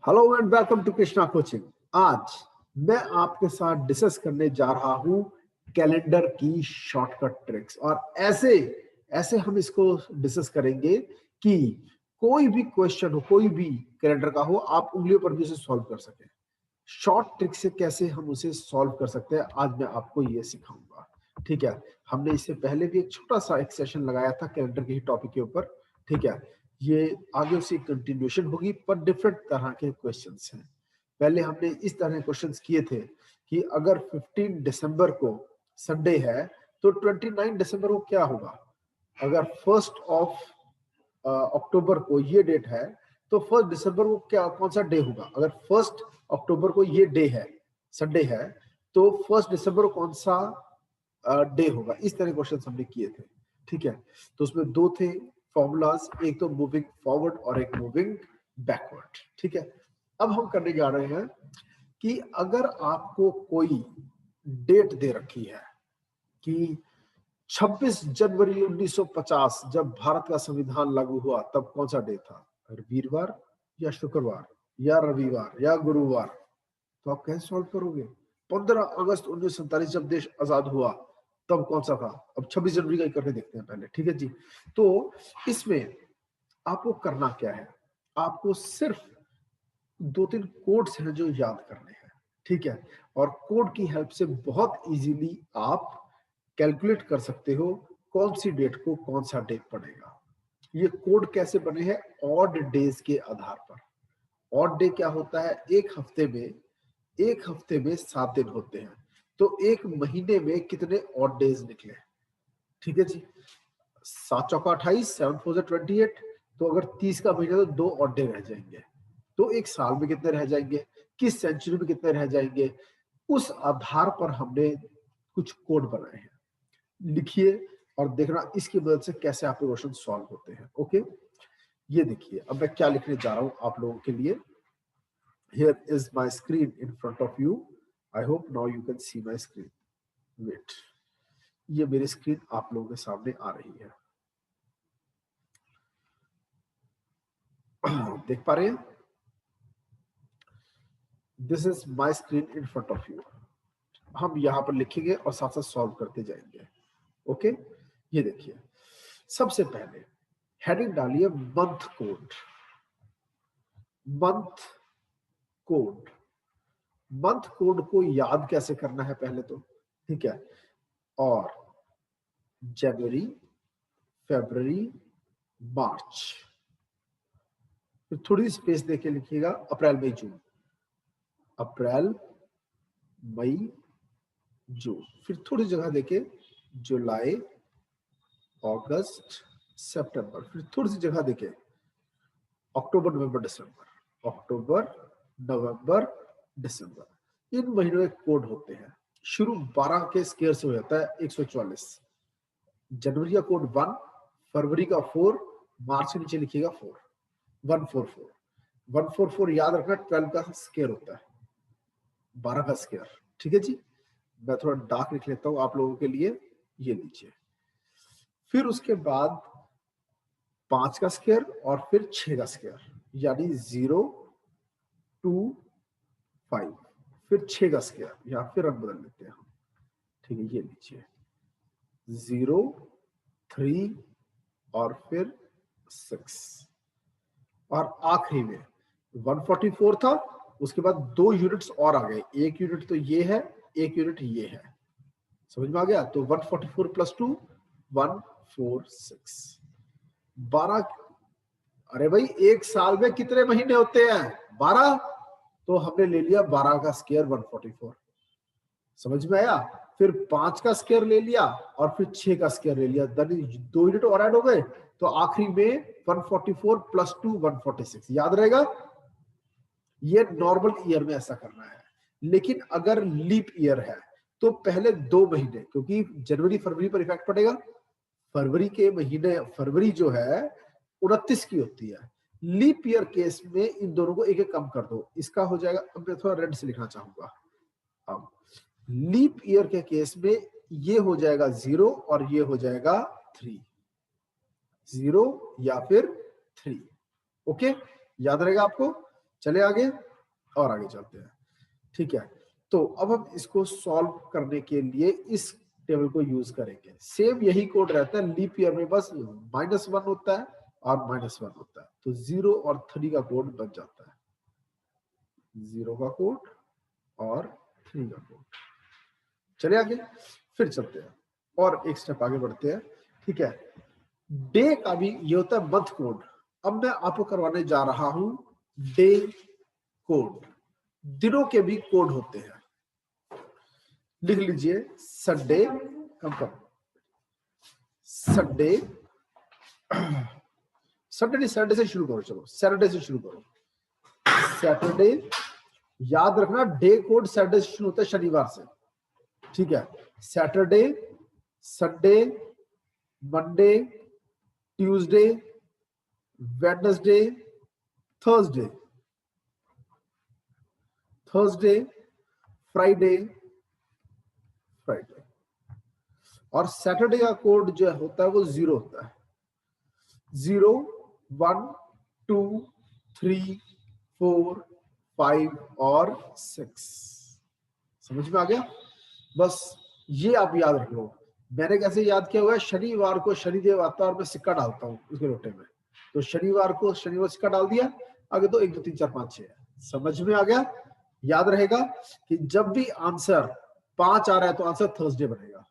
Hello and welcome to Krishna coaching. आज मैं आपके साथ डिस्कस करने जा रहा हूं कैलेंडर की शॉर्टकट ट्रिक्स, और ऐसे ऐसे हम इसको डिस्कस करेंगे कि कोई भी क्वेश्चन हो, कोई भी कैलेंडर का हो, आप उंगलियों पर भी उसे सॉल्व कर सकें। शॉर्ट ट्रिक से कैसे हम उसे सॉल्व कर सकते हैं, आज मैं आपको ये सिखाऊंगा। ठीक है, हमने इससे पहले भी एक छोटा सा एक सेशन लगाया था कैलेंडर के ही टॉपिक के ऊपर। ठीक है, ये आगे उसकी कंटिन्यूएशन होगी, पर डिफरेंट तरह के क्वेश्चंस हैं। पहले हमने इस तरह के क्वेश्चंस किए थे कि अगर 15 दिसंबर को संडे है तो 29 दिसंबर को क्या होगा। अगर 1 ऑफ अक्टूबर को ये डेट है तो 1 दिसंबर को क्या कौन सा डे होगा। अगर 1 अक्टूबर को ये डे है, संडे है, तो 1 दिसंबर को कौन सा डे होगा। इस तरह क्वेश्चन हमने किए थे। ठीक है, तो उसमें दो थे फॉर्मूलाज, एक तो मूविंग फॉरवर्ड और एक मूविंग बैकवर्ड। ठीक है, अब हम करने जा रहे हैं कि अगर आपको कोई डेट दे रखी है कि 26 जनवरी 1950 जब भारत का संविधान लागू हुआ, तब कौन सा डे था। अगर वीरवार या शुक्रवार या रविवार या गुरुवार, तो आप कैसे सॉल्व करोगे। 15 अगस्त 1947 जब देश आजाद हुआ, तब कौन सा था। अब 26 जनवरी का ही करके देखते हैं पहले। ठीक है जी, तो इसमें आपको करना क्या है, आपको सिर्फ 2-3 कोड्स हैं जो याद करने हैं। ठीक है, और कोड की हेल्प से बहुत इजीली आप कैलकुलेट कर सकते हो कौन सी डेट को कौन सा डे पड़ेगा। ये कोड कैसे बने हैं, ऑड डेज के आधार पर। ऑड डे क्या होता है, एक हफ्ते में 7 दिन होते हैं, तो एक महीने में कितने ऑड डेज निकले। ठीक है जी, 7 चौका 28, 7 4 28, तो अगर 30 का महीना तो 2 ऑड डे रह जाएंगे। तो एक साल में कितने रह जाएंगे, किस सेंचुरी में कितने रह जाएंगे, उस आधार पर हमने कुछ कोड बनाए हैं। लिखिए और देखना इसकी मदद से कैसे आपके क्वेश्चन सॉल्व होते हैं। ओके, ये देखिए अब मैं क्या लिखने जा रहा हूं आप लोगों के लिए। Here is my screen in front of you. I hope now you can see my screen. Wait, ये मेरी स्क्रीन आप लोगों के सामने आ रही है। देख पा रहे हैं, this is my screen in front of you. हम यहां पर लिखेंगे और साथ साथ सॉल्व करते जाएंगे। ओके, ये देखिए, सबसे पहले हेडिंग डालिए month code. Month code, month code को याद कैसे करना है पहले तो। ठीक है, और जनवरी, फरवरी, मार्च, फिर थोड़ी स्पेस देके लिखिएगा अप्रैल मई जून। अप्रैल मई जून, फिर थोड़ी जगह देके जुलाई, अगस्त, सितंबर, फिर थोड़ी सी जगह देके अक्टूबर, नवंबर, दिसंबर। अक्टूबर, नवंबर, दिसंबर, इन महीनों के कोड होते हैं। शुरू 12 के स्क्वायर से हो जाता है 144। जनवरी का कोड 1, फरवरी का 4, मार्च के नीचे लिखिएगा 4, 144। 144 याद रखना 12 का स्क्वायर होता है, 12 का स्क्वायर। ठीक है जी, मैं थोड़ा डार्क लिख लेता हूं आप लोगों के लिए, ये लीजिए। फिर उसके बाद 5 का स्क्वायर और फिर 6 का स्क्वायर, यानी 0 2 5, फिर 6 का स्क्वायर, या फिर रंग बदल लेते हैं हम। ठीक है, ये लीजिए 0 3 और फिर 6, और आखिरी में 144 था, उसके बाद 2 यूनिट्स और आ गए। एक यूनिट तो ये है, एक यूनिट ये है। समझ में आ गया, तो 144 प्लस 2 146। 12, अरे भाई एक साल में कितने महीने होते हैं, 12, तो हमने ले लिया 12 का स्क्वायर 144। समझ में आया, फिर 5 का स्क्वायर ले लिया और फिर 6 का स्क्वायर ले लिया, 2 यूनिट और ऐड हो गए, तो आखिरी में 144 प्लस 2 146। याद रहेगा, ये नॉर्मल ईयर में ऐसा करना है। लेकिन अगर लीप ईयर है तो पहले 2 महीने, क्योंकि जनवरी फरवरी पर इफेक्ट पड़ेगा। फरवरी के महीने, फरवरी जो है 29 की होती है। लीप ईयर केस में इन दोनों को एक एक कम कर दो, इसका हो जाएगा। अब मैं थोड़ा रेड से लिखना चाहूंगा। अब लीप ईयर के केस में ये हो जाएगा 0 और ये हो जाएगा 3, 0 या फिर 3। ओके, याद रहेगा आपको। चले आगे और आगे चलते हैं, ठीक है। तो अब हम इसको सॉल्व करने के लिए इस टेबल को यूज करेंगे। सेम यही कोड रहता है, लीप ईयर में बस -1 होता है और -1 होता है, तो 0 और 3 का कोड बन जाता है, 0 का कोड और 3 का कोड। चले आगे फिर चलते हैं और एक स्टेप आगे बढ़ते हैं, ठीक है। डे का भी ये होता है मंथ कोड। अब मैं आपको करवाने जा रहा हूं डे कोड। दिनों के भी कोड होते हैं, लिख लीजिए संडे, संडे, संडे नहीं सैटरडे से शुरू करो, चलो सैटरडे से शुरू करो। सैटरडे, याद रखना डे कोड सैटरडे से शुरू होता है, शनिवार से, ठीक है। Saturday, Sunday, Monday, Tuesday, Wednesday, Thursday, Thursday, Friday, Friday. और सैटरडे का कोड जो होता है वो 0 होता है, 0, 1, 2, 3, 4, 5 और 6। समझ में आ गया? बस ये आप याद रख लो। मैंने कैसे याद किया हुआ है, शनिवार को शनिदेव आता है और मैं सिक्का डालता हूँ उसके लोटे में, तो शनिवार को शनिवार सिक्का डाल दिया, आगे तो 1 2 3 4 5 6 है। समझ में आ गया? याद रहेगा कि जब भी आंसर 5 आ रहा है तो आंसर थर्सडे बनेगा।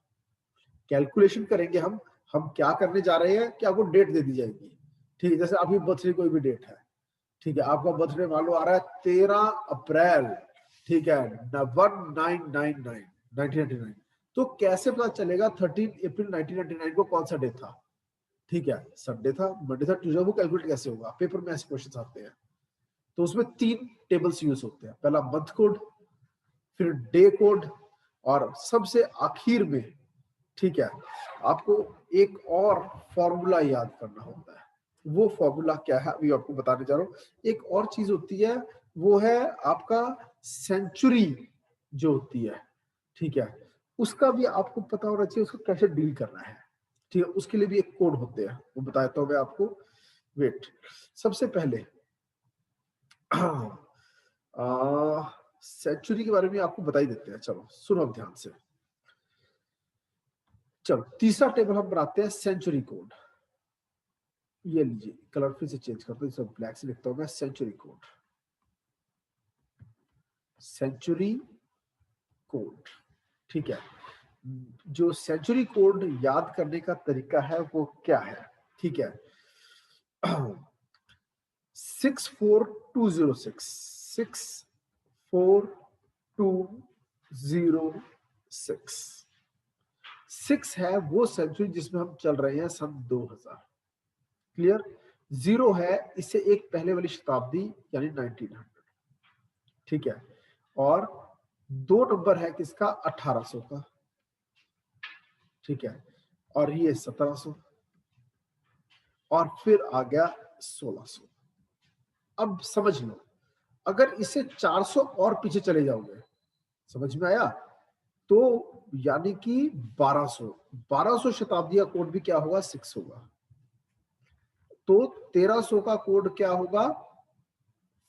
कैलकुलेशन करेंगे हम क्या करने जा रहे हैं कि आपको डेट दे दी जाएगी, ठीक है। जैसे आपकी बर्थडे कोई भी डेट है, ठीक है, आपका बर्थडे मान लो आ रहा है 13 अप्रैल, ठीक है, 1999, तो कैसे पता चलेगा 13 अप्रैल 1999 को कौन सा डे था? ठीक है, संडे था, मंडे था, ट्यूसडे। वो कैलकुलेट कैसे होगा? पेपर में ऐसे क्वेश्चन आते हैं, तो उसमें 3 टेबल्स यूज होते हैं, पहला मंथ कोड, फिर डे कोड, और सबसे आखिर में, ठीक है, आपको एक और फॉर्मूला याद करना होता है। वो फॉर्मूला क्या है अभी आपको बताने जा रहा हूं। एक और चीज होती है, वो है आपका सेंचुरी जो होती है, ठीक है, उसका भी आपको पता होना चाहिए, उसको कैसे डील करना है, ठीक है। उसके लिए भी एक कोड होते हैं, वो बताता हूं मैं आपको। वेट, सबसे पहले सेंचुरी के बारे में आपको बता ही देते हैं, चलो सुनो अब ध्यान से। चलो तीसरा टेबल हम बनाते हैं, सेंचुरी कोड। ये लीजिए, कलर फिर से चेंज करता हूँ, सब ब्लैक से लिखता हूँ मैं, सेंचुरी कोड, सेंचुरी कोड, ठीक है। जो सेंचुरी कोड याद करने का तरीका है वो क्या है, ठीक है। 64206, 64206, 6 है वो सेंचुरी जिसमें हम चल रहे हैं, सन 2000, क्लियर। 0 है इससे एक पहले वाली शताब्दी यानी 1900, ठीक है। और 2 नंबर है किसका? 1800 का, ठीक है। और ये 1700, और फिर आ गया 1600। अब समझ लो, अगर इससे 400 और पीछे चले जाओगे, समझ में आया? तो यानी कि 1200 शताब्दी का कोड भी क्या होगा? 6 होगा। तो 1300 का कोड क्या होगा?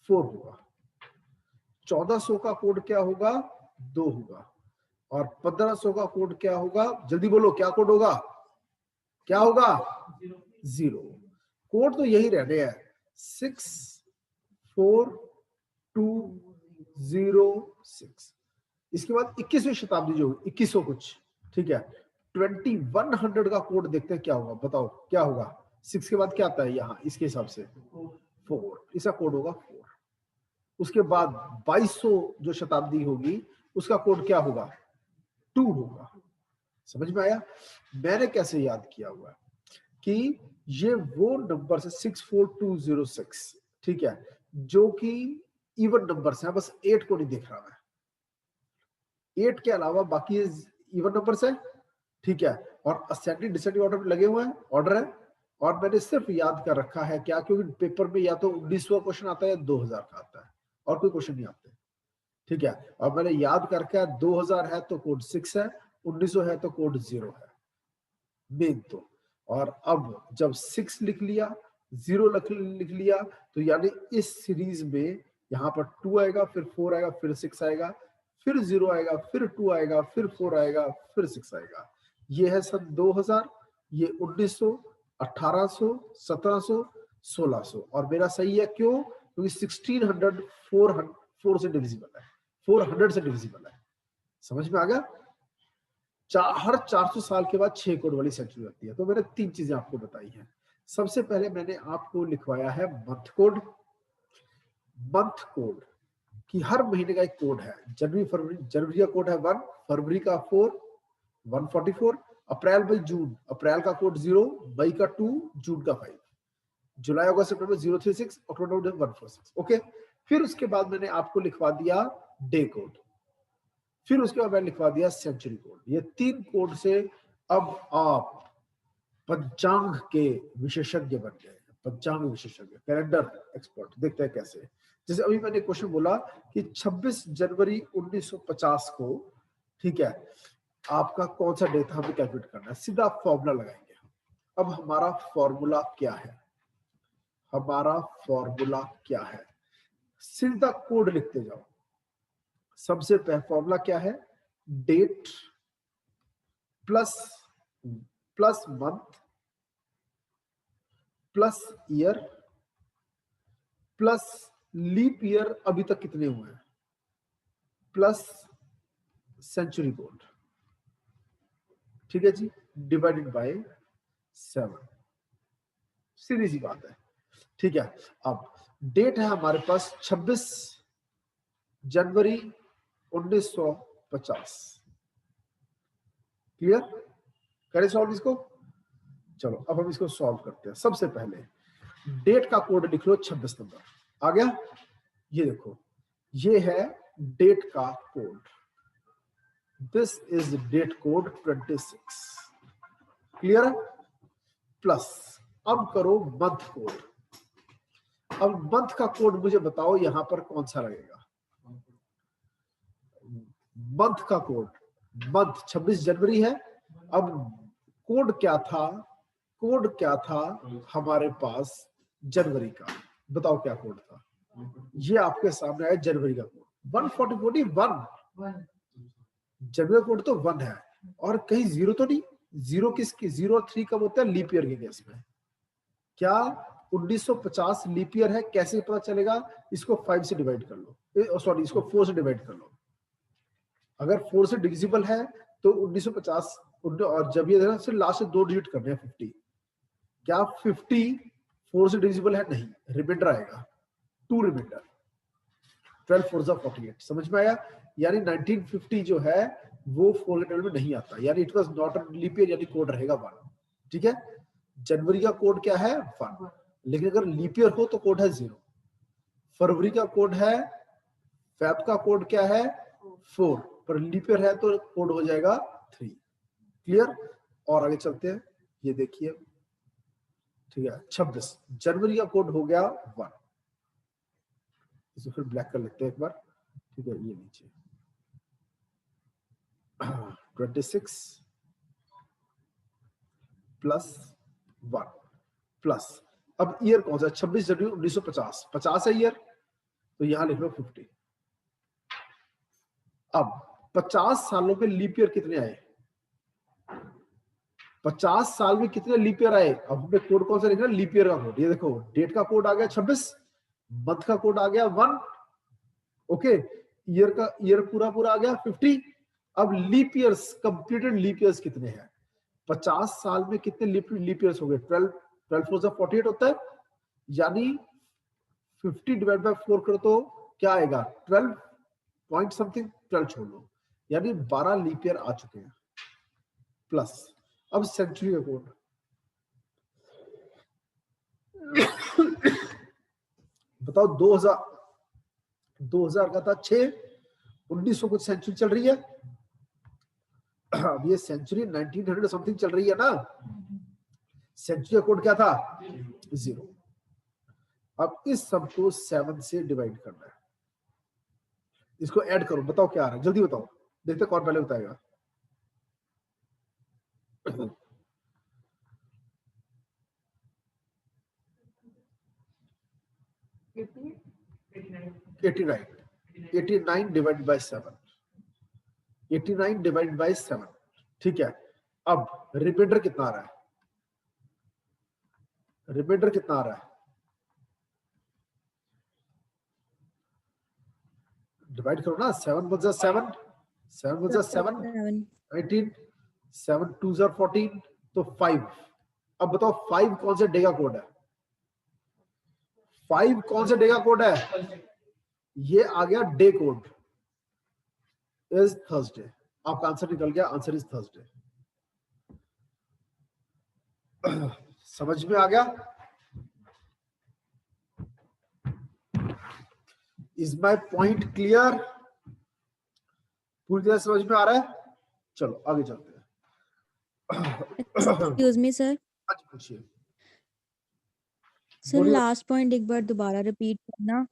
4 होगा। 1400 का कोड क्या होगा? 2 होगा। और 1500 का कोड क्या होगा? जल्दी बोलो, क्या कोड होगा? क्या होगा? 0। कोड तो यही रहने हैं, 64206। इसके बाद 21वीं शताब्दी जो 2100 कुछ, ठीक है, 2100 का कोड देखते हैं क्या होगा, बताओ क्या होगा? 6 के बाद क्या आता है यहाँ इसके हिसाब से? 4, इसका कोड होगा 4। उसके बाद 2200 जो शताब्दी होगी उसका कोड क्या होगा? 2 होगा। समझ में आया? मैंने कैसे याद किया हुआ है कि ये वो नंबर है 64206, ठीक है, जो कि इवन नंबर्स हैं, बस 8 को नहीं देख रहा मैं, 8 के अलावा बाकी इवन नंबर्स है, ठीक है। और असेंडिंग डिसेंडिंग ऑर्डर में लगे हुए हैं, ऑर्डर है। और मैंने सिर्फ याद कर रखा है क्या, क्योंकि पेपर में या तो 1900 क्वेश्चन आता है या 2000 का आता है, और कोई क्वेश्चन नहीं आते, ठीक है। और मैंने याद करके 2000 है तो कोड 6 है, 1900 है तो कोड 0 है, मेन तो। और अब जब 6 लिख लिया, 0 लिख लिया, तो यानी इस सीरीज में यहाँ पर 2 आएगा, फिर 4 आएगा, फिर 6 आएगा, फिर 0 आएगा, फिर 2 आएगा, फिर 4 आएगा, फिर 6 आएगा। ये है सन 2000, ये 1900, 1800, 1700, 1600। और मेरा सही है क्यों? क्योंकि 1600 4 से डिविजिबल है, 400 से डिविजिबल है। समझ में आ गया? हर 400 साल के बाद 6 कोड वाली सेंचुरी होती है। तो मैंने 3 चीजें आपको बताई हैं। सबसे पहले मैंने आपको लिखवाया है मंथ कोड। मंथ कोड कि हर महीने का एक कोड है। जनवरी फरवरी, जनवरी का कोड है 1, फरवरी का 4 144, अप्रैल बाई जून, अप्रैल का कोड 0, मई का 2, जून का 5, जुलाई अगस्त सितंबर 036, अक्टूबर 146। ओके, फिर उसके बाद मैंने आपको लिखवा दिया डे कोड, फिर उसके बाद मैंने लिखवा दिया सेंचुरी कोड। ये 3 कोड से अब आप पंचांग के विशेषज्ञ बन गए, पंचांग विशेषज्ञ, कैलेंडर एक्सपर्ट। देखते हैं कैसे। जैसे अभी मैंने क्वेश्चन बोला कि 26 जनवरी 1950 को, ठीक है, आपका कौन सा डे था हमें कैलकुलेट करना है। सीधा फॉर्मूला लगाएंगे। अब हमारा फॉर्मूला क्या है? हमारा फॉर्मूला क्या है? सीधा कोड लिखते जाओ। सबसे पहले फॉर्मूला क्या है? Date plus plus month plus year plus leap year अभी तक कितने हुए हैं, प्लस सेंचुरी कोड। ठीक है जी, डिवाइडेड बाय 7। सीधी सी बात है। ठीक है, अब डेट है हमारे पास 26 जनवरी 1950। क्लियर? करें सॉल्व इसको? चलो अब हम इसको सॉल्व करते हैं। सबसे पहले डेट का कोड लिख लो 26 नंबर। आ गया? ये देखो, ये है डेट का code. This is date code 26। Clear? Plus अब करो मंथ कोड। अब मंथ का कोड मुझे बताओ यहां पर कौन सा लगेगा? मंथ का कोड, मंथ 26 जनवरी है। अब कोड क्या था? कोड क्या था हमारे पास जनवरी का? बताओ क्या कोड था? ये आपके सामने है जनवरी का कोड 14041। जनवरी कोड तो 1 है और कहीं 0 तो नहीं। 0 किसकी? 0 और 3 कब होता है? लीप ईयर के केस में। क्या 1950 लीप ईयर है? कैसे पता चलेगा? इसको 5 से डिवाइड कर लो, सॉरी इसको 4 से डिवाइड कर लो। अगर 4 से डिविजिबल है तो 1950, और जब ये लास्ट से 2 डिजिट करने हैं 50। क्या 50 4 से डिविजिबल है? नहीं, रिमाइंडर आएगा 2 रिमाइंडर, 12 4 48। समझ में आया? यानी 1950 जो है वो 4 के टेबल में नहीं आता, यानी it was not a leap year, यानी कोड रहेगा 1। ठीक है, जनवरी का कोड क्या है? 1। लेकिन अगर लीप ईयर हो तो कोड है 0। फरवरी का कोड है, फेब का कोड क्या है? 4, पर लीप ईयर है तो कोड हो जाएगा 3। क्लियर? और आगे चलते हैं। ये देखिए, ठीक है, 26 जनवरी का कोड हो गया 1। इसे फिर ब्लैक कर लेते हैं एक बार। ठीक है, ये नीचे 26 प्लस 1 प्लस, अब ईयर कौन सा? 26 जनवरी 1950, 50 है ईयर, तो यहां लिख लो 50। अब 50 सालों में लीप ईयर कितने आए? 50 साल में कितने लीप ईयर आए? अब हमें कोड कौन सा लिखना है? लीप ईयर का कोड। ये देखो, डेट का कोड आ गया 26, मंथ का कोड आ गया 1, ओके, ईयर का ईयर पूरा पूरा आ गया 50। अब leap years, completed leap years कितने हैं? 50 साल में कितने लीप ईयर्स हो गए? 12 12 4 48 होता है, यानी 50 डिवाइड बाय 4 करो तो क्या आएगा? 12 पॉइंट समथिंग, 12 छोड़ लो, यानी 12 लीप ईयर आ चुके हैं। प्लस अब सेंचुरी का कोड बताओ। 2000 का था 6, 1900 कुछ सेंचुरी चल रही है। अब ये सेंचुरी 1900 समथिंग चल रही है ना। सेंचुरी का कोड क्या था? 0। अब इस सब को 7 से डिवाइड करना है। इसको ऐड करो, बताओ क्या आ रहा है, जल्दी बताओ, देखते कौन पहले बताएगा। 89 89 डिवाइड बाय 7 89 डिवाइड बाय 7 ठीक है। अब रिमाइंडर कितना आ रहा है? रिमाइंडर कितना आ रहा है? डिवाइड करो ना, 7 × 7 7 × 7 19 7 2 14 तो 5। अब बताओ 5 कौन से डे का कोड है? 5 कौन से डे का कोड है? ये आ गया डे कोड, इज थर्सडे। आपका आंसर निकल गया, आंसर इज थर्सडे। समझ में आ गया? Is my point clear? पूरी तरह समझ में आ रहा है? चलो आगे चलते हैं। एक्सक्यूज मी सर, आज पूछिए। सर लास्ट पॉइंट एक बार दोबारा रिपीट करना।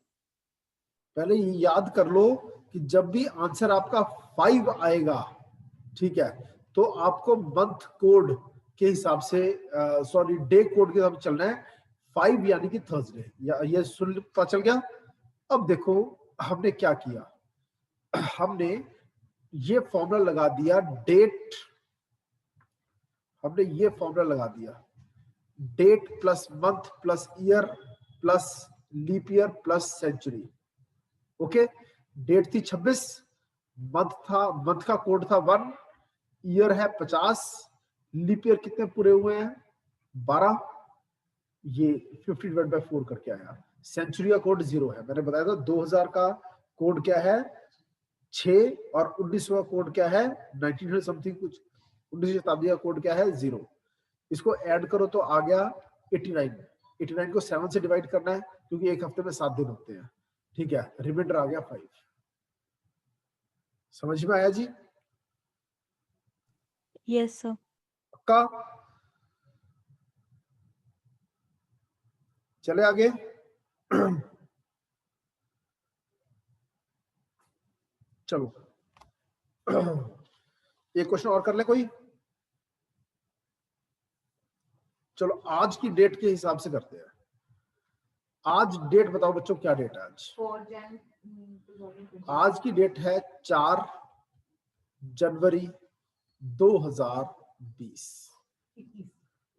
पहले ये याद कर लो कि जब भी आंसर आपका 5 आएगा, ठीक है, तो आपको मंथ कोड के हिसाब से, सॉरी डे कोड के हिसाब से चलना है। 5 यानी कि थर्सडे, ये सुन पता चल गया? अब देखो हमने क्या किया, हमने ये फॉर्मूला लगा दिया डेट, हमने ये फॉर्मूला लगा दिया date plus month plus year plus leap year plus century. Okay, date थी 26, मंथ का कोड था 1, ईयर है 50, लीप ईयर कितने पूरे हुए हैं? 12, ये 50 डिवाइड बाय 4 करके आया। सेंचुरी का कोड 0 है, मैंने बताया था। 2000 का कोड क्या है? 6, और 1900 का कोड क्या है? 1900 समथिंग कुछ, 19वीं शताब्दी का कोड क्या है? 0। इसको ऐड करो तो आ गया 89। 89 को 7 से डिवाइड करना है क्योंकि एक हफ्ते में 7 दिन होते हैं, ठीक है। रिमाइंडर आ गया 5। समझ में आया जी? Yes sir. पक्का? चले आगे। चलो एक क्वेश्चन और कर ले कोई। चलो आज की डेट के हिसाब से करते हैं। आज डेट बताओ बच्चों, क्या डेट है आज? 4 Jan 2020। आज की डेट है 4 जनवरी 2020,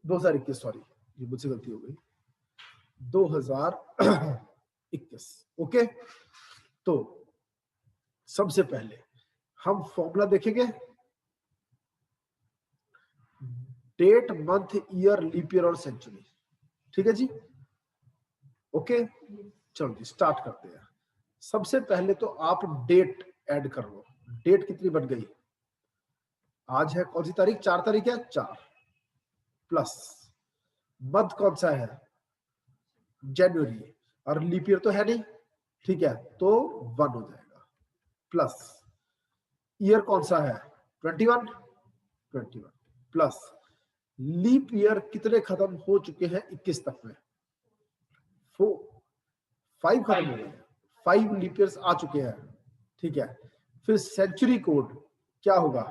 2021, सॉरी ये मुझसे गलती हो गई, 2021। ओके, तो सबसे पहले हम फॉर्मूला देखेंगे, date month year leap year और सेंचुरी, ठीक है जी? ओके, चलो जी स्टार्ट करते हैं। सबसे पहले तो आप डेट ऐड कर लो। डेट कितनी बन गई? आज है कौन सी तारीख? 4 तारीख है, 4 प्लस मंथ कौन सा है? जनवरी, और लीप ईयर तो है नहीं, ठीक है, तो 1 हो जाएगा, प्लस ईयर कौन सा है? 21 प्लस लीप ईयर कितने खत्म हो चुके हैं 21 तक में? 5 खत्म हो गए, 5 लीप ईयर्स आ चुके हैं, ठीक है। फिर सेंचुरी कोड क्या होगा?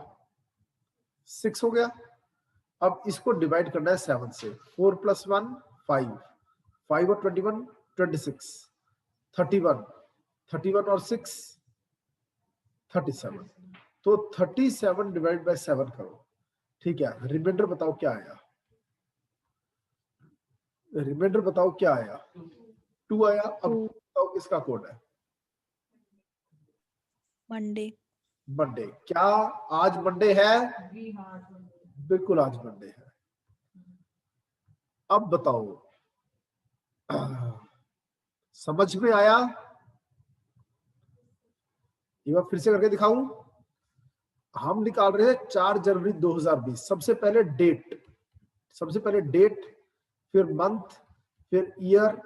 6 हो गया। अब इसको डिवाइड करना है 7 से। 4 + 1 5, 5 और 21 26, 31, 31 और 6 37, तो 37 डिवाइड बाय 7 करो, ठीक है। रिमाइंडर बताओ क्या आया? रिमाइंडर बताओ क्या आया? 2 आया। अब बताओ किसका कोड है? मंडे। मंडे। क्या आज मंडे है? जी हाँ। बिल्कुल आज मंडे है। अब बताओ समझ में आया? एक बार फिर से करके दिखाऊं। हम निकाल रहे हैं 4 जनवरी 2020। सबसे पहले डेट, सबसे पहले डेट, फिर मंथ, फिर ईयर,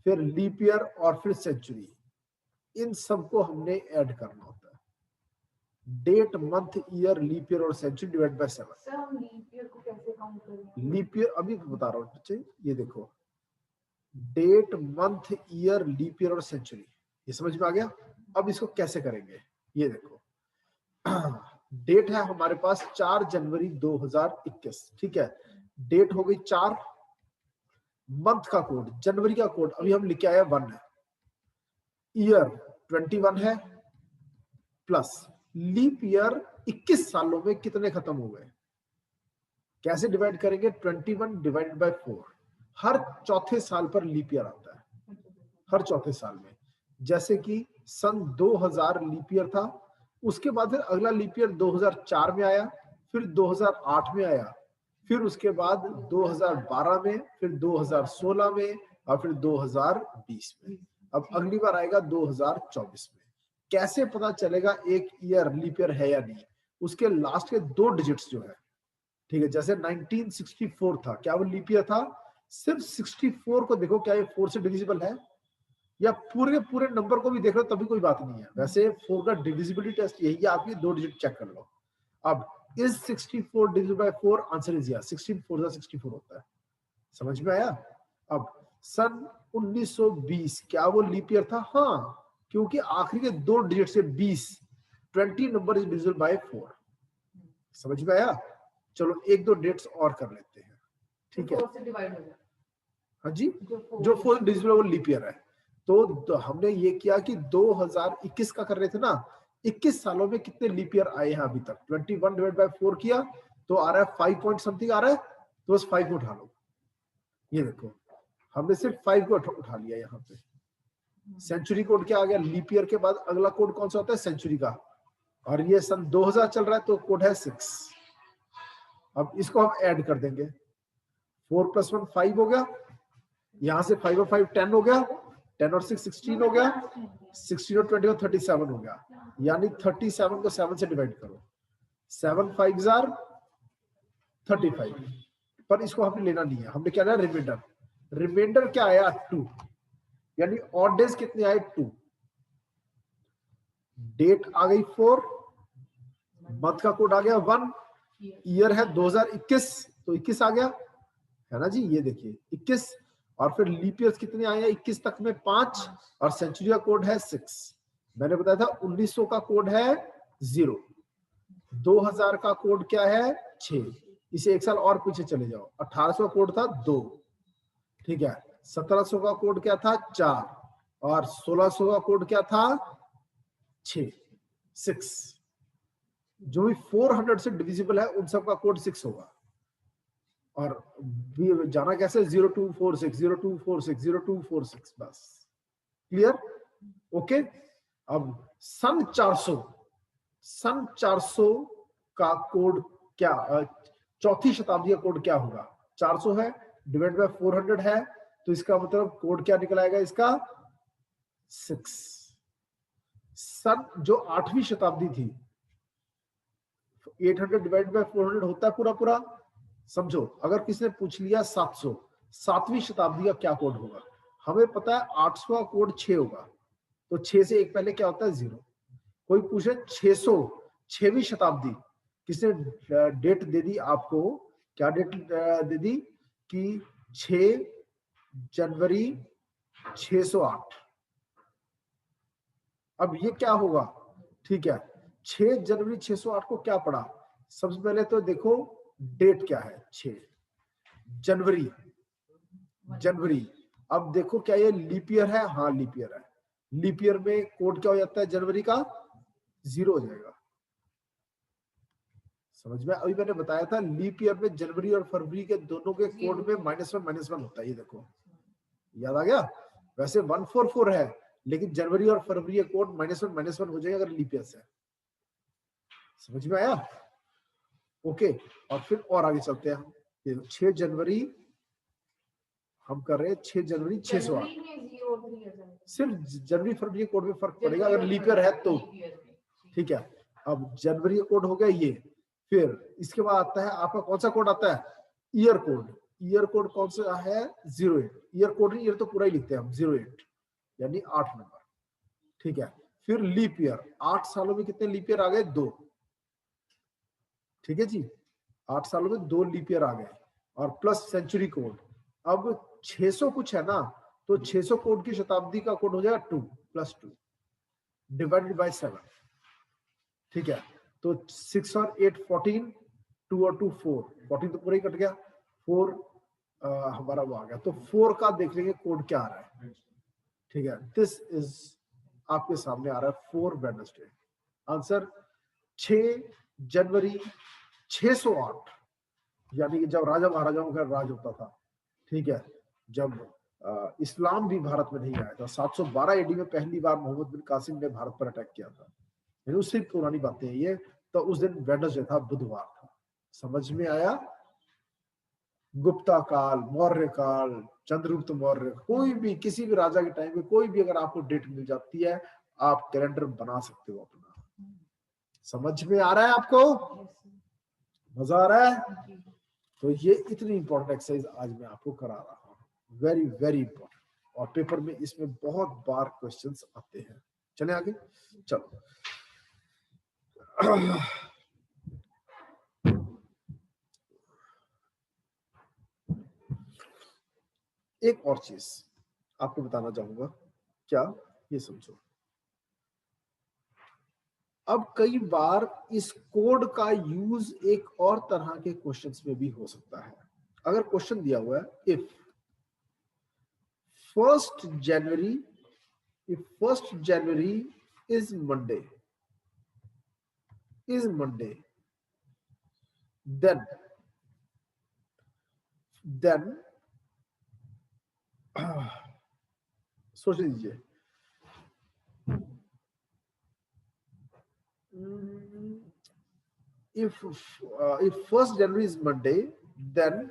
फिर लीप ईयर और फिर सेंचुरी। इन सबको हमने ऐड करना होता है। Date, month, year, leap year और सेंचुरी डिवाइड बाय 7। सर हम लीप ईयर को कैसे काउंट करेंगे? लीप ईयर अभी बता रहा हूँ बच्चे, ये देखो, date, month, year, leap year और सेंचुरी, ये समझ में आ गया? अब इसको कैसे करेंगे, ये देखो। डेट है हमारे पास 4 जनवरी 2021, ठीक है। डेट हो गई 4, मंथ का कोड, जनवरी का कोड अभी हम लिखे आए 1 है, ईयर 21 है प्लस लीप ईयर 21 सालों में कितने खत्म हो गए? कैसे डिवाइड करेंगे? 21 डिवाइडेड बाय 4। हर चौथे साल पर लीप ईयर आता है, हर चौथे साल में। जैसे कि सन 2000 लीप ईयर था, उसके बाद फिर अगला लीप ईयर 2004 में आया, फिर 2008 में आया, फिर उसके बाद 2012 में, फिर 2016 में और फिर 2020 में। अब अगली बार आएगा 2024 में। कैसे पता चलेगा एक ईयर लीप ईयर है या नहीं? उसके लास्ट के 2 डिजिट्स जो है, ठीक है, जैसे 1964 था, क्या वो लीप ईयर था? सिर्फ 64 को देखो, क्या ये 4 से डिविजिबल है? या पूरे पूरे नंबर को भी देख लो तभी कोई बात नहीं है। वैसे 4 का डिविजिबिलिटी टेस्ट यही है, आपकी 2 डिजिट चेक कर लो। अब is 64 divisible by 4? Answer is yes, 64 64 होता है। समझ में आया? अब सन 1920 क्या वो लीप ईयर था? हाँ, क्योंकि आखिरी के 2 डिजिट से 20 नंबर इज डिविजिबल बाय 4। समझ में आया? चलो 1-2 डेट्स और कर लेते हैं, ठीक है? 4 से डिवाइड हो गया। हाँ जी, जो 4 डिजिट वो लीप ईयर है। तो हमने ये किया कि 2021 का कर रहे थे ना, 21 सालों में कितने लीप ईयर आए हैं अभी तक? 21 डिवाइड बाय 4 किया तो आ रहा है 5 पॉइंट समथिंग आ रहा है, तो बस 5 को उठा लो। ये देखो, हमने सिर्फ 5 को उठा लिया। यहाँ पे सेंचुरी कोड क्या आ गया? लीप ईयर के बाद अगला कोड कौन सा होता है? सेंचुरी का। और ये सन 2000 चल रहा है तो कोड है 6। अब इसको हम ऐड कर देंगे, 4 + 1 5 हो गया, यहां से 5 और 5 10 हो गया, 10 और 6 16 हो गया, 16 और 20 37 हो गया। यानी 37 को 7 से डिवाइड करो, 7 5 जार 35। पर इसको हमने लेना नहीं है, हमने क्या लिया? रिमाइंडर। रिमाइंडर क्या आया? 2। यानी ऑड डेज कितने आए? 2। डेट आ गई 4, मंथ का कोड आ गया 1, ईयर है 2021 तो 21 आ गया, है ना जी? ये देखिए 21। और फिर लीप ईयर्स कितने आए हैं 21 तक में? 5। और सेंचुरी का कोड है 6। मैंने बताया था 1900 का कोड है 0, 2000 का कोड क्या है? 6। इसे एक साल और पीछे चले जाओ, 1800 का कोड था 2, ठीक है। 1700 का कोड क्या था? 4। और 1600 का कोड क्या था? 6। जो भी 400 से डिविजिबल है उन सब का कोड 6 होगा। और जाना कैसे? 0246 0246 0246, बस। क्लियर? ओके। अब सन 400 का कोड क्या? चौथी शताब्दी का कोड क्या होगा? 400 है डिवाइड बाय 400 है, तो इसका मतलब कोड क्या निकल आएगा इसका? 6। सन जो 8वीं शताब्दी थी, 800 डिवाइड बाय 400 होता है पूरा पूरा। समझो, अगर किसी ने पूछ लिया 700, 7वीं शताब्दी का क्या कोड होगा? हमें पता है 800 का कोड 6 होगा, तो 6 से एक पहले क्या होता है? 0। कोई पूछे 600, 6वीं शताब्दी, किसने डेट दे दी आपको? क्या डेट दे दी? कि 6 जनवरी 608। अब ये क्या होगा? ठीक है, 6 जनवरी 608 को क्या पढ़ा? सबसे पहले तो देखो डेट क्या है? 6 जनवरी। जनवरी। अब देखो क्या ये लीप ईयर है? हाँ लीप ईयर है। लीप ईयर में कोड क्या हो जाता है? जनवरी का 0 हो जाएगा। समझ में? अभी मैंने बताया था लीप ईयर में जनवरी और फरवरी के दोनों के कोड में -1 होता है। ये देखो, याद आ गया? वैसे 144 है, लेकिन जनवरी और फरवरी के कोड -1 हो जाएगा अगर लीप ईयर से। समझ में आया? ओके। और फिर और आगे चलते हैं हम। 6 जनवरी हम कर रहे हैं, 6 जनवरी 608। सिर्फ जनवरी फरवरी कोड में फर्क पड़ेगा अगर लीप ईयर है तो, ठीक है। अब जनवरी का कोड हो गया ये। फिर इसके बाद आता है आपका कौन सा कोड आता है? Year code. ईयर कोड कौन सा है? 08। ईयर कोड नहीं, ईयर तो पूरा ही लिखते हैं हम, 08 यानी 8 नंबर, ठीक है। फिर लीप ईयर, 8 सालों में कितने लीप ईयर आ गए? 2, ठीक है जी। 8 सालों में 2 लीप ईयर आ गए, और प्लस सेंचुरी कोड। अब 600 कुछ है ना, तो 600 कोड की शताब्दी का कोड हो जाएगा 2 + 2 डिवाइडेड बाय 7, ठीक है। तो 6 और 8 14, 2 और 2 4, 14 तो पूरा ही कट गया, 4 हमारा वो आ गया। तो 4 का देख लेंगे कोड क्या आ रहा है, ठीक है। दिस इज आपके सामने आ रहा है 4 वेडनेसडे। आंसर 6 जनवरी 608, यानी कि जब राजा महाराजाओं का राज होता था, ठीक है, जब इस्लाम भी भारत में नहीं आया था। 712 एडी में पहली बार मोहम्मद बिन कासिम ने भारत पर अटैक किया था, यानी उससे पुरानी बातें हैं ये। तो उस दिन वेडनेसडे था, बुधवार था। समझ में आया? गुप्ता काल, मौर्य काल, चंद्रगुप्त मौर्य, कोई भी किसी भी राजा के टाइम में कोई भी अगर आपको डेट मिल जाती है, आप कैलेंडर बना सकते हो अपना। समझ में आ रहा है आपको? मजा आ रहा है? तो ये इतनी इंपॉर्टेंट एक्सरसाइज आज मैं आपको करा रहा हूँ, वेरी वेरी इंपॉर्टेंट, और पेपर में इसमें बहुत बार क्वेश्चंस आते हैं। चले आगे, चलो। एक और चीज आपको बताना चाहूंगा, क्या? ये समझो, अब कई बार इस कोड का यूज एक और तरह के क्वेश्चंस में भी हो सकता है। अगर क्वेश्चन दिया हुआ है, if 1st January, if 1st January is Monday, then सोच लीजिए, if 1st January is Monday, then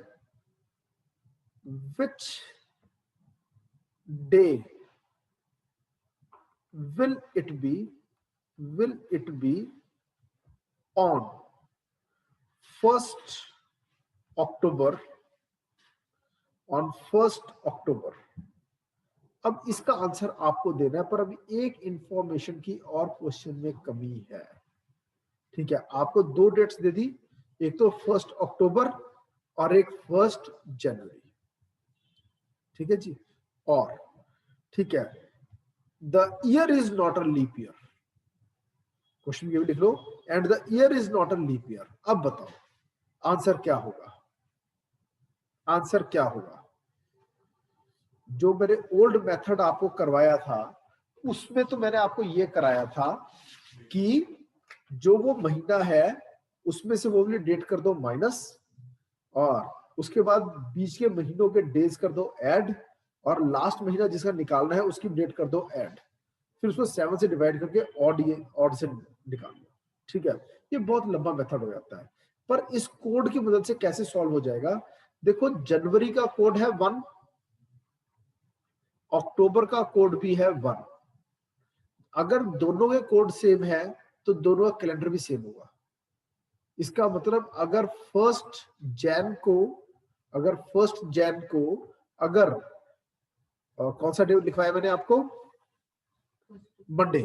which day will it be on 1st October, on 1st October? अब इसका आंसर आपको देना है, पर अभी एक इंफॉर्मेशन की और क्वेश्चन में कमी है, ठीक है। आपको 2 डेट्स दे दी, एक तो 1st अक्टूबर और एक 1st जनवरी, ठीक है जी। और ठीक है, the year is not a leap year, question ये भी लिख लो, and the year is not a leap year. अब बताओ आंसर क्या होगा? आंसर क्या होगा? जो मैंने ओल्ड मेथड आपको करवाया था, उसमें तो मैंने आपको ये कराया था कि जो वो महीना है उसमें से वो वाली डेट कर दो माइनस, और उसके बाद बीच के महीनों के डेज कर दो ऐड, और लास्ट महीना जिसका निकालना है उसकी डेट कर दो ऐड, फिर उसको 7 से डिवाइड करके ऑड से निकाल लो, ठीक है। ये बहुत लंबा मेथड हो जाता है, पर इस कोड की मदद से कैसे सॉल्व हो जाएगा? देखो, जनवरी का कोड है 1, अक्टूबर का कोड भी है 1। अगर दोनों के कोड सेम है तो दोनों का कैलेंडर भी सेम होगा। इसका मतलब अगर 1st जैन को अगर कौन सा डे लिखवाया मैंने आपको? मंडे।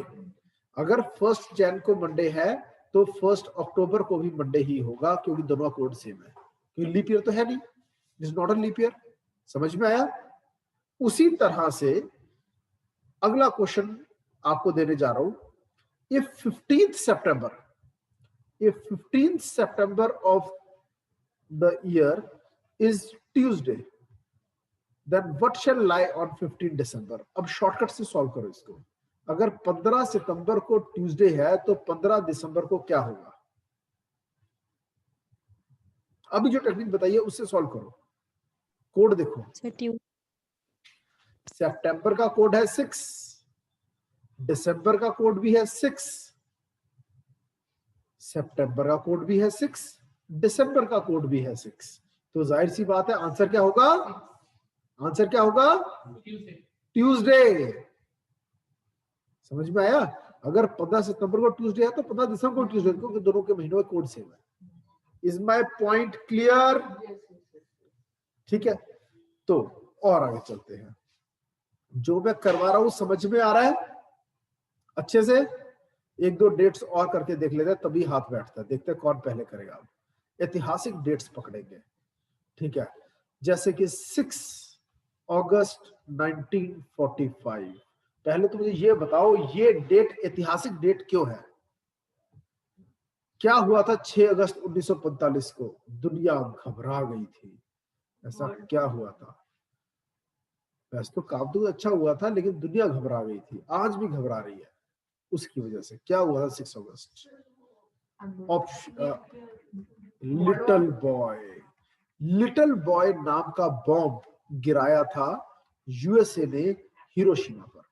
अगर 1st जैन को मंडे है तो 1st अक्टूबर को भी मंडे ही होगा, क्योंकि दोनों का कोड सेम है, क्योंकि लीप ईयर तो है नहीं, is not a leap year. समझ में आया? उसी तरह से अगला क्वेश्चन आपको देने जा रहा हूं, if 15th September of the year is Tuesday, then what shall lie on 15 December? अब शॉर्टकट से सॉल्व करो इसको। अगर 15 सितंबर को ट्यूसडे है तो 15 दिसंबर को क्या होगा? अभी जो टेक्निक बताइए उससे सॉल्व करो। कोड देखो, सितंबर का कोड है 6, दिसंबर का कोड भी है 6, सितंबर का कोड भी है 6, दिसंबर का कोड भी है 6, तो जाहिर सी बात है आंसर क्या होगा? आंसर क्या होगा? ट्यूसडे। समझ में आया? अगर 15 सितंबर को ट्यूसडे है तो 15 दिसंबर को ट्यूसडे, क्योंकि दोनों के महीनों का कोड सेम है। Is my point clear? ठीक है, तो और आगे चलते हैं। जो मैं करवा रहा हूं समझ में आ रहा है अच्छे से? 1-2 डेट्स और करके देख लेते हैं, तभी हाथ बैठता है। देखते हैं कौन पहले करेगा। अब ऐतिहासिक डेट्स पकड़ेंगे, ठीक है, जैसे कि 6 अगस्त 1945। पहले तो मुझे ये बताओ, ये डेट ऐतिहासिक डेट क्यों है? क्या हुआ था 6 अगस्त 1945 को? दुनिया घबरा गई थी। ऐसा क्या हुआ था? वैसे तो काम तो अच्छा हुआ था, लेकिन दुनिया घबरा गई थी, आज भी घबरा रही है। उसकी वजह से क्या हुआ था 6 अगस्त? ऑप्शन लिटिल बॉय नाम का बॉम्ब गिराया था यूएसए ने हिरोशिमा पर।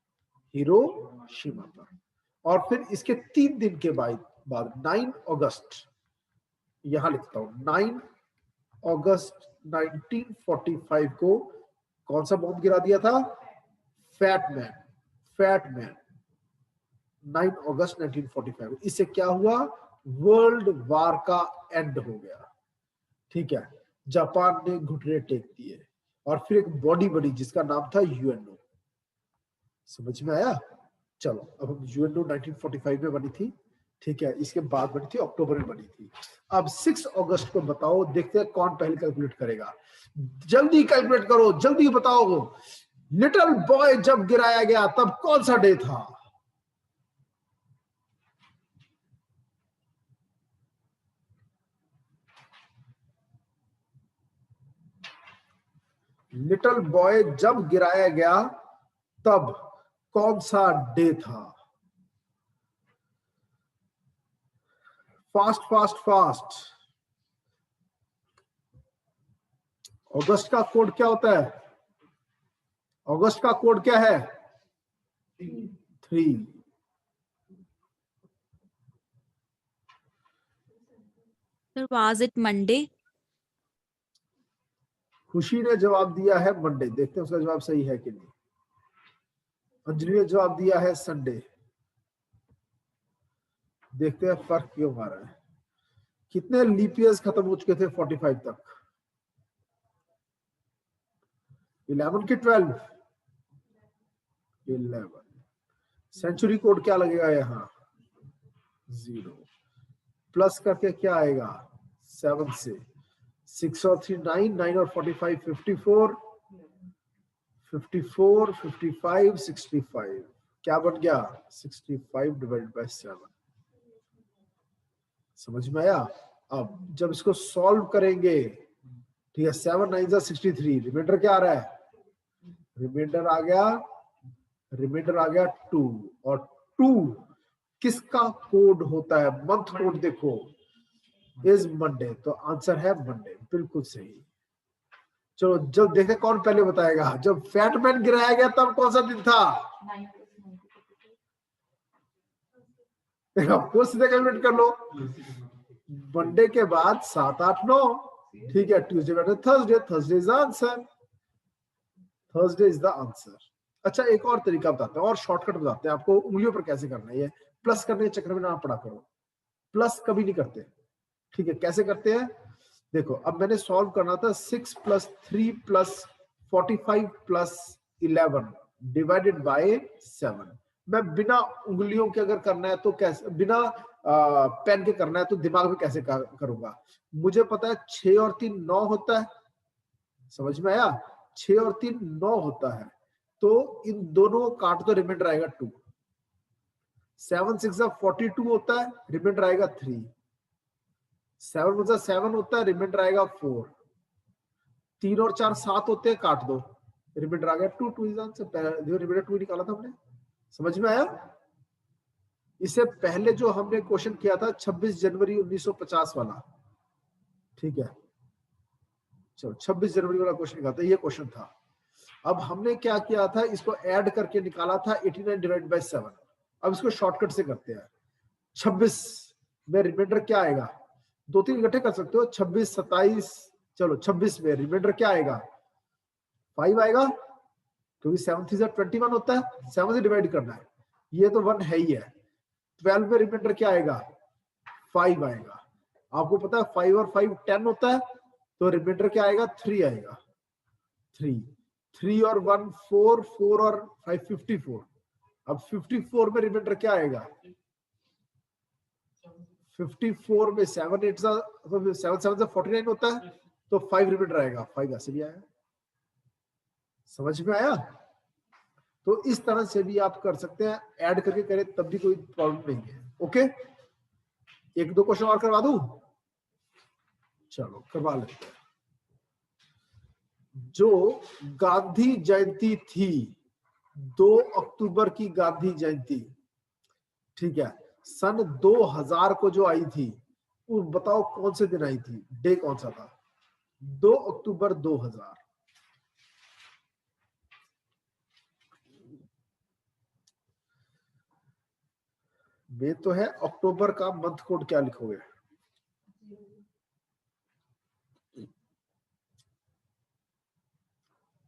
और फिर इसके 3 दिन के बाद 9 अगस्त, यहां लिखता हूं 9 अगस्त 1945 को कौन सा बॉम्ब गिरा दिया था? फैट मैन 9 अगस्त 1945। इससे क्या हुआ? वर्ल्ड वार का एंड हो गया। ठीक है, जापान ने घुटने टेक दिए और फिर एक बॉडी बनी जिसका नाम था यूएनओ। समझ में आया? चलो अब हम यूएनओ 1945 में बनी थी, ठीक है, इसके बाद बनी थी, अक्टूबर में बनी थी। अब 6 अगस्त को बताओ, देखते हैं कौन पहले कैलकुलेट करेगा। जल्दी कैलकुलेट करो, जल्दी बताओ, लिटिल बॉय जब गिराया गया तब कौन सा डे था? लिटिल बॉय जब गिराया गया तब कौन सा डे था? फास्ट। अगस्त का कोड क्या होता है? अगस्त का कोड क्या है? 3। Sir was it Monday? खुशी ने जवाब दिया है मंडे। देखते हैं उसका जवाब सही है कि नहीं। अंजलि ने जवाब दिया है संडे। देखते हैं फर्क क्यों आ रहा है। कितने लीप ईयर्स खत्म हो चुके थे 45 तक? 11 के 12? 11। सेंचुरी कोड क्या लगेगा यहाँ? 0 प्लस करके क्या आएगा? 7 से 6 और 3 9, 9 और 45 54, 54 55 65। क्या बन गया? 65 डिवाइडेड बाय 7। समझ में आया? अब जब इसको सॉल्व करेंगे, ठीक है, 7 9 63, रिमाइंडर क्या आ रहा है? रिमाइंडर आ गया 2। और 2 किसका कोड होता है? मंथ कोड देखो, इज मंडे, तो आंसर है मंडे। बिल्कुल सही। चलो जब देखे कौन पहले बताएगा। जब फैटमैन गिराया गया तब कौन सा दिन था? आपको सीधे कैलकुलेट कर लो। मंडे के बाद 7 8 9, ठीक है, Tuesday Wednesday Thursday, Thursday is answer, Thursday is the answer. अच्छा एक और तरीका बताते हैं और शॉर्टकट बताते हैं आपको उंगलियों पर कैसे करना है। ये प्लस करने के चक्कर में ना पड़ा करो, प्लस कभी नहीं करते। ठीक है, कैसे करते हैं देखो। अब मैंने सॉल्व करना था 6 + 3 + 45 + 11 डिवाइडेड बाय 7। मैं बिना उंगलियों के अगर करना है तो कैसे, बिना पेन के करना है तो दिमाग में कैसे करूंगा? मुझे पता है 6 और 3 9 होता है। समझ में आया? 6 और 3 9 होता है, तो इन दोनों काट दो, रिमाइंडर आएगा 2। 7 6 42 होता है, रिमाइंडर आएगा 3। 7 1 7 होता है, रिमाइंडर आएगा 4। 3 और 4 7 होते हैं, काट दो, रिमाइंडर आ गया 2। 2 इज आंसर। देखो रिमाइंडर 2 निकाला था हमने। समझ में आया? इससे पहले जो हमने क्वेश्चन किया था 26 जनवरी 1950 वाला, ठीक है, चलो 26 जनवरी वाला क्वेश्चन निकालते हैं। ये क्वेश्चन था। अब हमने क्या किया था, इसको ऐड करके निकाला था 89 डिवाइडेड बाय 7। अब इसको शॉर्टकट से करते हैं। 26 में रिमाइंडर क्या आएगा? 2 3 इकट्ठे कर सकते हो, 26 27। चलो 26 में रिमाइंडर क्या आएगा? 5 आएगा, क्योंकि 7 3 21 होता है, 7 से डिवाइड करना है, ये तो 1 है ही है। 12 में रिमाइंडर क्या आएगा? 5 आएगा। आपको पता है 5 और 5 10 होता है, तो रिमाइंडर क्या आएगा? 3 आएगा। 3 और 1 4, 4 और 5 54। अब 54 में रिमाइंडर क्या आएगा? 54 में 7 8 7 7 से 49 होता है, तो 5 रिमाइंडर आएगा। 5 ऐसे भी आया। समझ में आया? तो इस तरह से भी आप कर सकते हैं, ऐड करके करें तब भी कोई प्रॉब्लम नहीं है। ओके, 1 2 क्वेश्चन और करवा दूं? चलो करवा लेते हैं। जो गांधी जयंती थी, 2 अक्टूबर की गांधी जयंती, ठीक है, सन 2000 को जो आई थी वो बताओ कौन से दिन आई थी, डे कौन सा था? 2 अक्टूबर 2000। ये तो है, अक्टूबर का मंथ कोड क्या लिखोगे?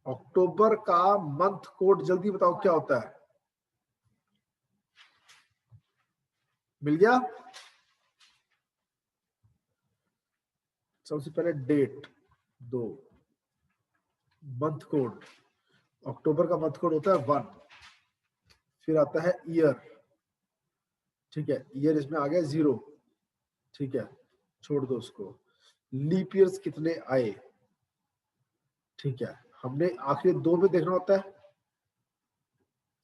अक्टूबर का मंथ कोड जल्दी बताओ क्या होता है? मिल गया? सबसे पहले डेट 2, मंथ कोड, अक्टूबर का मंथ कोड होता है 1, फिर आता है ईयर, ठीक है, ईयर इसमें आ गया 0, ठीक है, छोड़ दो उसको। लीप ईयर्स कितने आए, ठीक है, हमने आखिरी 2 में देखना होता है,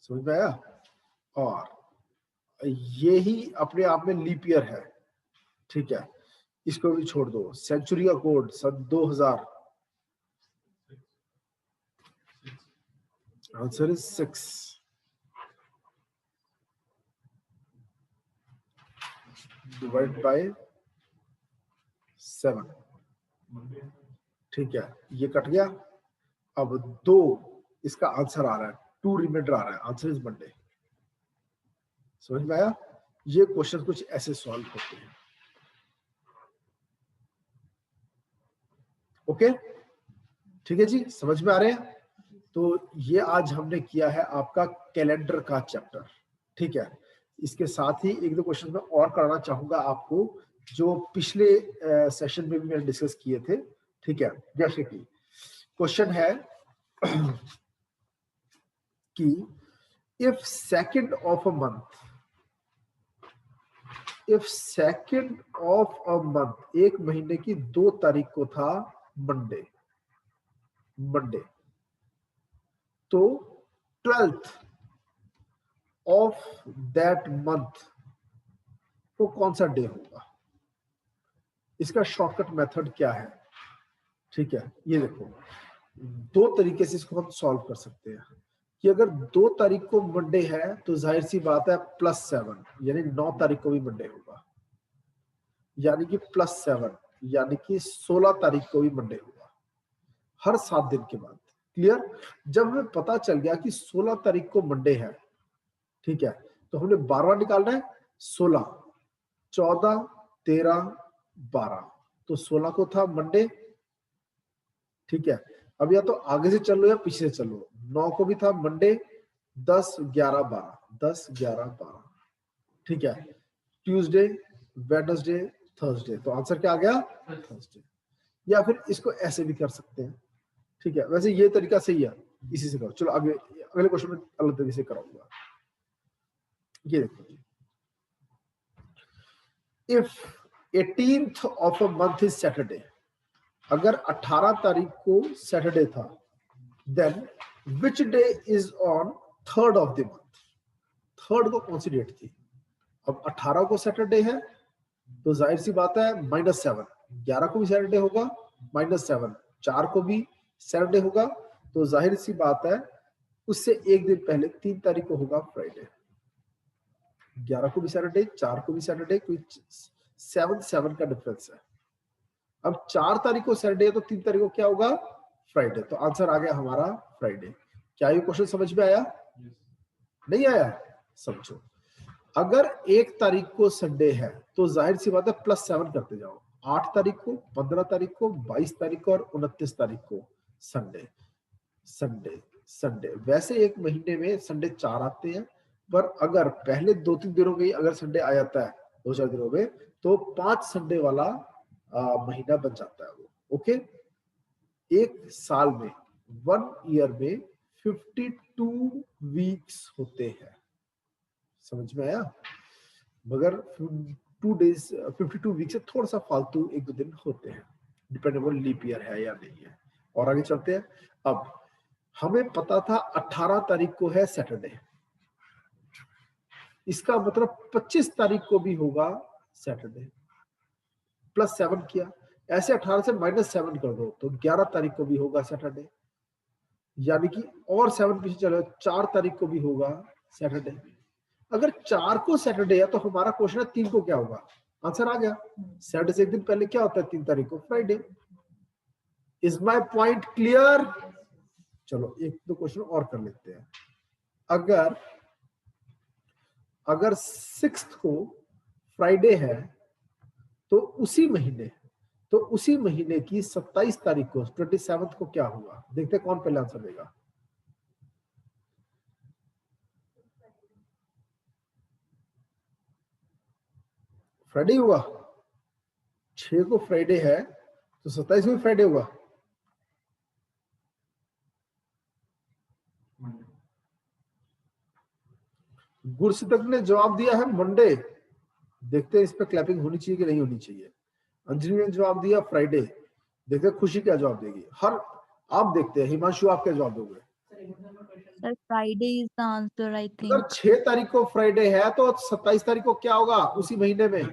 समझ में आया? और ये ही अपने आप में लीप ईयर है, ठीक है, इसको भी छोड़ दो। सेंचुरी का कोड सन 2000, आंसर इज 6। डिवाइड बाय 7, ठीक है, ये कट गया। अब 2 इसका आंसर आ रहा है, 2 रिमाइंडर आ रहा है, आंसर इज मंडे। समझ में आया? ये क्वेश्चन कुछ ऐसे सॉल्व होते हैं। ओके, ठीक है जी, समझ में आ रहे हैं? तो ये आज हमने किया है आपका कैलेंडर का चैप्टर, ठीक है। इसके साथ ही 1-2 क्वेश्चन मैं और कराना चाहूंगा आपको, जो पिछले सेशन में भी मैंने डिस्कस किए थे, ठीक है। जैसे कि क्वेश्चन है कि if second of a month, if second of a month, एक महीने की 2 तारीख को था मंडे, तो 12th ऑफ दैट मंथ तो कौन सा डे होगा? इसका शॉर्टकट मेथड क्या है? ठीक है, ये देखो, 2 तरीके से इसको हम सॉल्व कर सकते हैं कि अगर 2 तारीख को मंडे है तो जाहिर सी बात है +7 यानी 9 तारीख को भी मंडे होगा, यानी कि +7 यानी कि 16 तारीख को भी मंडे होगा, हर 7 दिन के बाद। क्लियर? जब हमें पता चल गया कि 16 तारीख को मंडे है, ठीक है, तो हमने 12वां निकालना है, 16, 14, 13, 12, तो 16 को था मंडे, ठीक है। अब या तो आगे से चलो या पीछे से चलो, 9 को भी था मंडे, 10, 11, 12, 10, 11, 12, ठीक है, ट्यूसडे, वेडनेसडे, थर्सडे, तो आंसर क्या आ गया? थर्सडे। या फिर इसको ऐसे भी कर सकते हैं, ठीक है, वैसे ये तरीका सही है, इसी से करो। चलो आगे अगले क्वेश्चन में अलग तरीके से कराऊंगा। ये देखो, if 18th of a month is Saturday, अगर 18 तारीख को सैटरडे था, then which day is on 3rd of the month, 3rd को कौन सी डेट थी? अब 18 को सैटरडे है तो जाहिर सी बात है -7, 11 को भी सैटरडे होगा, -7, 4 को भी सैटरडे होगा, तो जाहिर सी बात है उससे एक दिन पहले 3 तारीख को होगा फ्राइडे। 11 को भी सैटरडे, 4 को भी सैटरडे, कोई 7 का डिफरेंस है। अब 4 तारीख को सैटरडे है तो 3 तारीख को क्या होगा? फ्राइडे, तो आंसर आ गया हमारा फ्राइडे। क्या ये क्वेश्चन समझ में आया? नहीं आया? समझो, अगर 1 तारीख को संडे है तो जाहिर सी बात है +7 करते जाओ, 8 तारीख को, 15 तारीख को, 22 तारीख को और 29 तारीख को संडे, संडे, संडे। वैसे एक महीने में संडे 4 आते हैं, पर अगर पहले 2-3 दिनों में अगर संडे आ जाता है 2-4 दिनों में, तो 5 संडे वाला महीना बन जाता है वो। ओके, एक साल में, 1 ईयर में 52 वीक्स होते हैं। समझ में आया? मगर 52 वीक से थोड़ा सा फालतू 1-2 दिन होते हैं, डिपेंडेबल लीप ईयर है या नहीं है। और आगे चलते हैं। अब हमें पता था 18 तारीख को है सैटरडे, इसका मतलब 25 तारीख को भी होगा सैटरडे, +7 किया, ऐसे 18 से -7 कर दो तो 11 तारीख को भी होगा सैटरडे, यानी कि और 7 पीछे चलो 4 तारीख को भी होगा सैटरडे। अगर 4 को सैटरडे है तो हमारा क्वेश्चन है 3 को क्या होगा, आंसर आ गया। सैटरडे से एक दिन पहले क्या होता है, 3 तारीख को Friday. Is my point clear? चलो एक दो क्वेश्चन और कर लेते हैं। अगर 6th को फ्राइडे है तो उसी महीने की 27 तारीख को 27th को क्या होगा, देखते हैं कौन पहले आंसर देगा। फ्राइडे होगा, 6 को फ्राइडे है तो 27 को फ्राइडे होगा। गुरसिद्दीक ने जवाब दिया है मंडे। देखते हैं इस पे क्लैपिंग होनी चाहिए कि नहीं होनी चाहिए। अंजलि ने जवाब दिया फ्राइडे। देखते हैं खुशी क्या जवाब देगी। आप देखते हैं हिमांशु आप क्या जवाब दोगे। Sir Friday is the answer I अगर थिंक। 6 तारीख को फ्राइडे है तो 27 तारीख को क्या होगा उसी महीने में।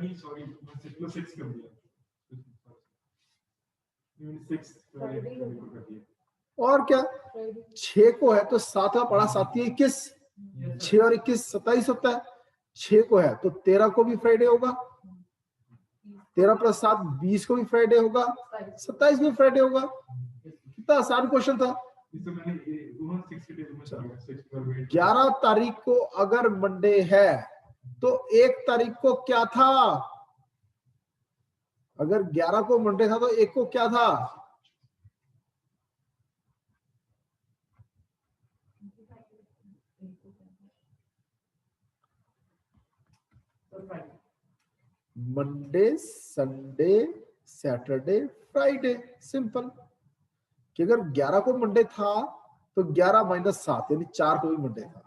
और क्या, 6 को है तो 7 का पढ़ा 7 21, 6 और 21 27 होता है। 6 को है तो 13 को भी फ्राइडे होगा, 13 + 7 20 को भी फ्राइडे होगा, 27 को भी फ्राइडे होगा। कितना आसान क्वेश्चन था। 11 तारीख को अगर मंडे है तो 1 तारीख को क्या था, अगर 11 को मंडे था तो 1 को क्या था। Monday, Sunday, Saturday, Friday, simple. कि अगर 11 को मंडे था तो 11 - 7 यानी 4 को भी मंडे था।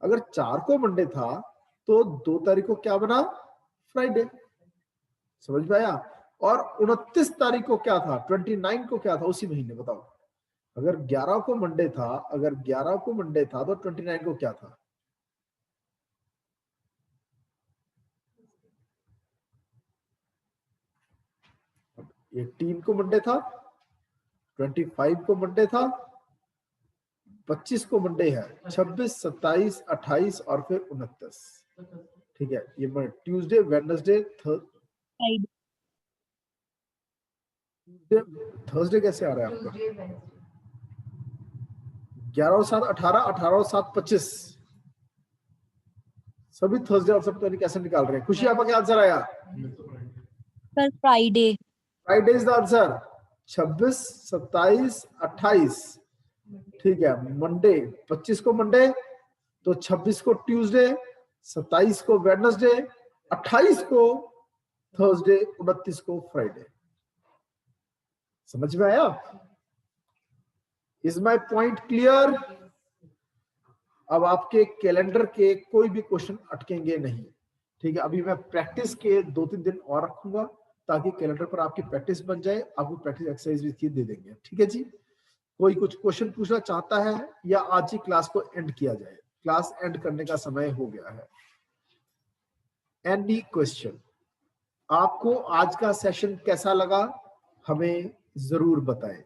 अगर 4 को मंडे था तो 2 तारीख को क्या बना, फ्राइडे। समझ में आया। और 29 तारीख को क्या था, 29 को क्या था उसी महीने, बताओ। अगर 11 को मंडे था, तो 29 को क्या था। अब 18 को मंडे था, 25 को मंडे था, 25 को मंडे है, 26, 27, 28 और फिर 29। ठीक है, ये ट्यूसडे, वेडनेसडे, थर्सडे कैसे आ रहा है आपका। 11 और 7 18, 18 और 7 25, सभी थर्सडे और सब तो कैसे निकाल रहे हैं। खुशी आपका क्या आंसर आया। Sir Friday. Friday is the answer. 26, 27, 28। ठीक है, मंडे 25 को मंडे, तो 26 को ट्यूसडे, 27 को वेडनेसडे, 28 को थर्सडे, 29 को फ्राइडे। समझ में आया। Is my point clear. अब आपके कैलेंडर के कोई भी क्वेश्चन अटकेंगे नहीं। ठीक है, अभी मैं प्रैक्टिस के 2-3 दिन और रखूंगा ताकि कैलेंडर पर आपकी प्रैक्टिस बन जाए। आपको प्रैक्टिस एक्सरसाइज भी दे देंगे। ठीक है जी। कोई कुछ क्वेश्चन पूछना चाहता है या आज ही क्लास को एंड किया जाए। क्लास एंड करने का समय हो गया है। Any question. आपको आज का सेशन कैसा लगा हमें जरूर बताएं।